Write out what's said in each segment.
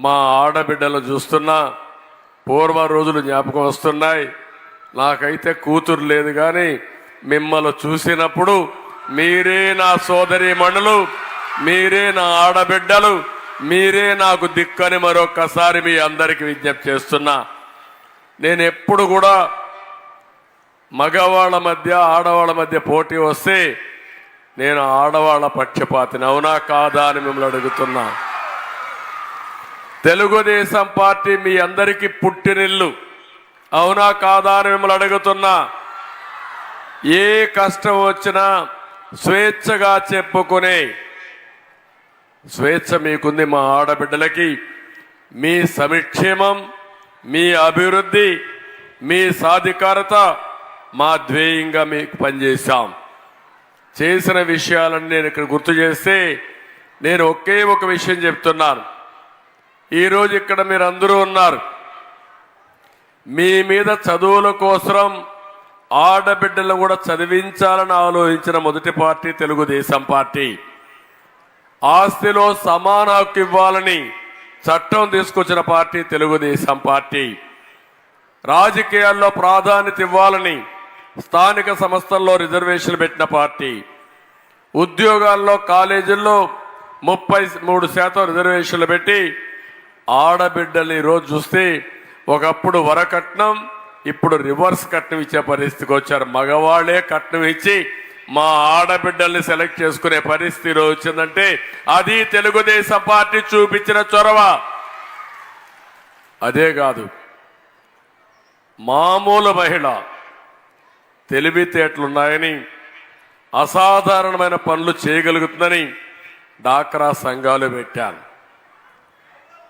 మా ఆడబిడ్డలు చూస్తున్నా పూర్వ రోజులు జ్ఞాపకం వస్తున్నాయి. నాకైతే కూతురు లేదు, కానీ మిమ్మల్ని చూసినప్పుడు మీరే నా సోదరీమణులు, మీరే నా ఆడబిడ్డలు, మీరే నాకు దిక్కని మరొక్కసారి మీ అందరికీ విజ్ఞప్తి చేస్తున్నా. నేను ఎప్పుడు కూడా మగవాళ్ళ మధ్య ఆడవాళ్ళ మధ్య పోటీ వస్తే నేను ఆడవాళ్ళ పక్షపాతిని. అవునా కాదా అని మిమ్మల్ని అడుగుతున్నా. తెలుగుదేశం పార్టీ మీ అందరికీ పుట్టినిల్లు. అవునా కాదా అని మిమ్మల్ని అడుగుతున్నా. ఏ కష్టం వచ్చినా స్వేచ్ఛగా చెప్పుకునే స్వేచ్ఛ మీకుంది. మా ఆడబిడ్డలకి మీ సంక్షేమం, మీ అభివృద్ధి, మీ సాధికారత మా ధ్యేయంగా మీకు పనిచేశాం. చేసిన విషయాలను నేను ఇక్కడ గుర్తు చేస్తే నేను ఒకే ఒక విషయం చెప్తున్నాను. ఈరోజు ఇక్కడ మీరు అందరూ ఉన్నారు. మీ మీద చదువుల కోసం ఆడబిడ్డలను కూడా చదివించాలని ఆలోచించిన మొదటి పార్టీ తెలుగుదేశం పార్టీ. ఆస్తిలో సమాన హక్కు ఇవ్వాలని చట్టం తీసుకొచ్చిన పార్టీ తెలుగుదేశం పార్టీ. రాజకీయాల్లో ప్రాధాన్యత ఇవ్వాలని స్థానిక సంస్థల్లో రిజర్వేషన్లు పెట్టిన పార్టీ. ఉద్యోగాల్లో కాలేజీల్లో 33% రిజర్వేషన్లు పెట్టి ఆడబిడ్డల్ని ఈరోజు చూస్తే ఒకప్పుడు వరకట్నం, ఇప్పుడు రివర్స్ కట్నం ఇచ్చే పరిస్థితికి వచ్చారు. మగవాళ్లే కట్నం ఇచ్చి మా ఆడబిడ్డల్ని సెలెక్ట్ చేసుకునే పరిస్థితి వచ్చిందంటే అది తెలుగుదేశం పార్టీ చూపించిన చొరవ. అదే కాదు, మామూలు మహిళ తెలివితేటలున్నాయని, అసాధారణమైన పనులు చేయగలుగుతుందని డాక్రా సంఘాలు పెట్టాను.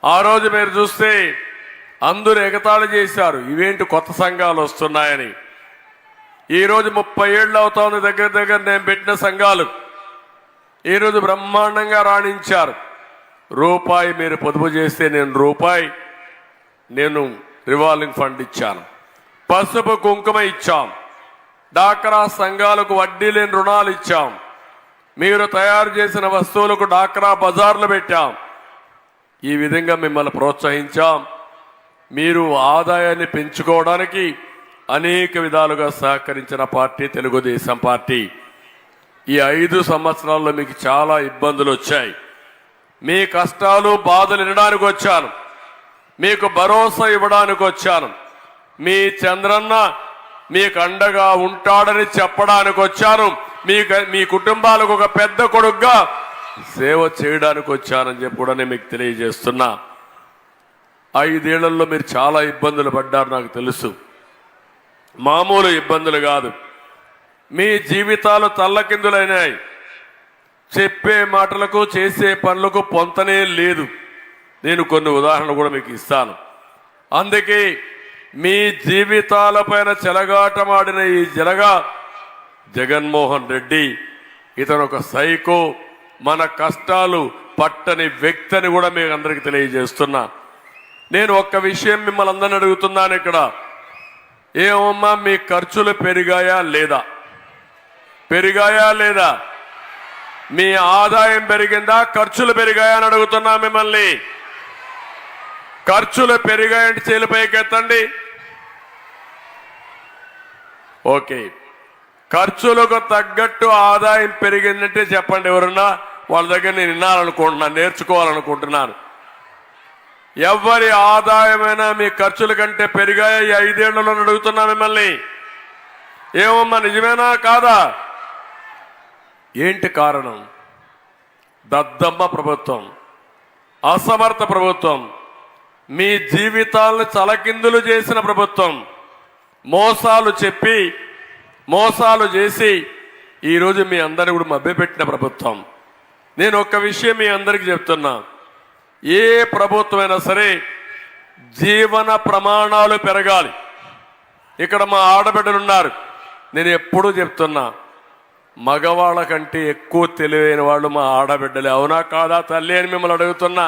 ఆ రోజు మీరు చూస్తే అందరూ ఎగతాళి చేశారు, ఇవేంటి కొత్త సంఘాలు వస్తున్నాయని. ఈరోజు 30 ఏళ్ళు అవుతోంది దగ్గర దగ్గర నేను పెట్టిన సంఘాలు. ఈరోజు బ్రహ్మాండంగా రాణించారు. రూపాయి మీరు పొదుపు చేస్తే నేను రివాల్వింగ్ ఫండ్ ఇచ్చాను, పసుపు కుంకుమ ఇచ్చాం, డాక్రా సంఘాలకు వడ్డీ లేని రుణాలు ఇచ్చాం, మీరు తయారు చేసిన వస్తువులకు డాక్రా బజార్లు పెట్టాం. ఈ విధంగా మిమ్మల్ని ప్రోత్సహించాం. మీరు ఆదాయాన్ని పెంచుకోవడానికి అనేక విధాలుగా సహకరించిన పార్టీ తెలుగుదేశం పార్టీ. ఈ 5 సంవత్సరాల్లో మీకు చాలా ఇబ్బందులు వచ్చాయి. మీ కష్టాలు బాధలు వినడానికి వచ్చాను, మీకు భరోసా ఇవ్వడానికి వచ్చాను. మీ చంద్రన్న మీకు అండగా ఉంటాడని చెప్పడానికి వచ్చాను. మీ కుటుంబాలకు ఒక పెద్ద కొడుకుగా సేవ చేయడానికి వచ్చానని చెప్పి కూడా నేను మీకు తెలియజేస్తున్నా. 5 ఏళ్లలో మీరు చాలా ఇబ్బందులు పడ్డారు, నాకు తెలుసు. మామూలు ఇబ్బందులు కాదు. మీ జీవితాలు తల్లకిందులైనాయి. చెప్పే మాటలకు చేసే పనులకు పొంతనే లేదు. నేను కొన్ని ఉదాహరణలు కూడా మీకు ఇస్తాను. అందుకే మీ జీవితాలపైన చెలగాటమాడిన ఈ జగన్మోహన్ రెడ్డి, ఇతను ఒక సైకో, మన కష్టాలు పట్టని వ్యక్తి అని కూడా మీకు అందరికీ తెలియజేస్తున్నా. నేను ఒక్క విషయం మిమ్మల్ని అందరిని అడుగుతున్నాను ఇక్కడ. ఏమమ్మా మీ ఖర్చులు పెరిగాయా లేదా? పెరిగాయా లేదా? మీ ఆదాయం పెరిగిందా, ఖర్చులు పెరిగాయా అని అడుగుతున్నా మిమ్మల్ని. ఖర్చులు పెరిగాయంటే చేలిపైకి ఎత్తండి. ఓకే, ఖర్చులకు తగ్గట్టు ఆదాయం పెరిగిందంటే చెప్పండి. ఎవరన్నా వాళ్ళ దగ్గర నేను వినాలనుకుంటున్నాను, నేర్చుకోవాలనుకుంటున్నాను. ఎవరి ఆదాయమైనా మీ ఖర్చుల కంటే పెరిగాయా ఈ 5 ఏళ్లలో అడుగుతున్నా మిమ్మల్ని. ఏమమ్మా నిజమేనా కాదా? ఏంటి కారణం? దద్దమ్మ ప్రభుత్వం, అసమర్థ ప్రభుత్వం, మీ జీవితాలను తలకిందులు చేసిన ప్రభుత్వం, మోసాలు చెప్పి మోసాలు చేసి ఈరోజు మీ అందరిని కూడా మభ్యపెట్టిన ప్రభుత్వం. నేను ఒక్క విషయం మీ అందరికీ చెప్తున్నా. ఏ ప్రభుత్వమైనా సరే జీవన ప్రమాణాలు పెరగాలి. ఇక్కడ మా ఆడబిడ్డలు ఉన్నారు. నేను ఎప్పుడూ చెప్తున్నా, మగవాళ్ళ కంటే ఎక్కువ తెలివైన వాళ్ళు మా ఆడబిడ్డలే. అవునా కాదా తల్లి అని మిమ్మల్ని అడుగుతున్నా.